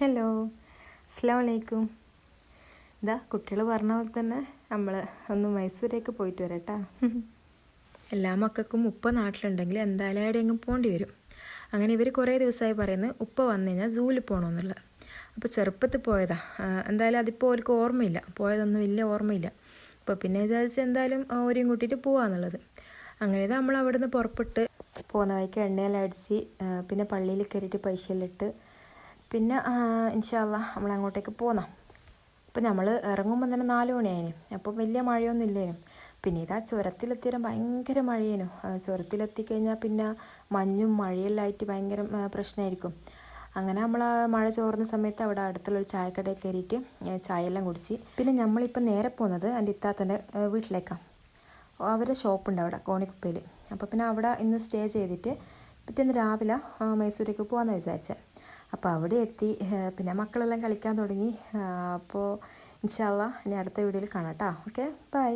Hello, അസ്സലാമു അലൈക്കും. ഇതാ കുട്ടികൾ പറഞ്ഞ പോലെ തന്നെ നമ്മൾ ഒന്ന് മൈസൂരേക്ക് പോയിട്ട് വരാം കേട്ടോ. എല്ലാ മക്കൾക്കും ഉപ്പ നാട്ടിലുണ്ടെങ്കിൽ എന്തായാലും എവിടെയെങ്കിലും പോകേണ്ടി വരും. അങ്ങനെ ഇവർ കുറേ ദിവസമായി പറയുന്നത് ഉപ്പ വന്നു കഴിഞ്ഞാൽ സൂവിൽ പോകണമെന്നുള്ളത്. അപ്പോൾ ചെറുപ്പത്തിൽ പോയതാ, എന്തായാലും അതിപ്പോൾ അവർക്ക് ഓർമ്മയില്ല, പോയതൊന്നും വലിയ ഓർമ്മയില്ല. അപ്പോൾ പിന്നെ വിചാരിച്ച് എന്തായാലും ഓരെയും കൂട്ടിയിട്ട് പോകാമെന്നുള്ളത്. അങ്ങനെ നമ്മൾ അവിടെ നിന്ന് പുറപ്പെട്ട് പോകുന്ന വഴിക്ക് എണ്ണയെല്ലാം അടിച്ച് പിന്നെ പള്ളിയിൽ കയറിയിട്ട് പൈസയെല്ലാം ഇട്ട് പിന്നെ ഇൻഷാ അല്ലാഹ് നമ്മൾ അങ്ങോട്ടേക്ക് പോന്നാം. അപ്പോൾ നമ്മൾ ഇറങ്ങുമ്പോൾ തന്നെ 4 മണിയായിന്. അപ്പോൾ വലിയ മഴയൊന്നും ഇല്ലേനും. പിന്നെ ഇതാ ചുരത്തിലെത്തിയാൽ ഭയങ്കര മഴയേനു. ചുരത്തിലെത്തിക്കഴിഞ്ഞാൽ പിന്നെ മഞ്ഞും മഴയെല്ലാം ആയിട്ട് ഭയങ്കര പ്രശ്നമായിരിക്കും. അങ്ങനെ നമ്മൾ ആ മഴ ചോർന്ന സമയത്ത് അവിടെ അടുത്തുള്ളൊരു ചായക്കടയിൽ കയറിയിട്ട് ചായയെല്ലാം കുടിച്ച് പിന്നെ നമ്മളിപ്പോൾ നേരെ പോകുന്നത് എൻ്റെ ഇത്താത്തൻ്റെ വീട്ടിലേക്കാണ്. അവരുടെ ഷോപ്പുണ്ട് അവിടെ കോണിക്കുപ്പയിൽ. അപ്പോൾ പിന്നെ അവിടെ ഇന്ന് സ്റ്റേ ചെയ്തിട്ട് പിറ്റേന്ന് രാവിലെ മൈസൂരേക്ക് പോകാമെന്ന് വിചാരിച്ചത്. അപ്പോൾ അവിടെ എത്തി പിന്നെ മക്കളെല്ലാം കളിക്കാൻ തുടങ്ങി. അപ്പോൾ ഇൻഷാ അല്ലാഹ് ഇനി അടുത്ത വീഡിയോയിൽ കാണാം കേട്ടോ. Okay, by.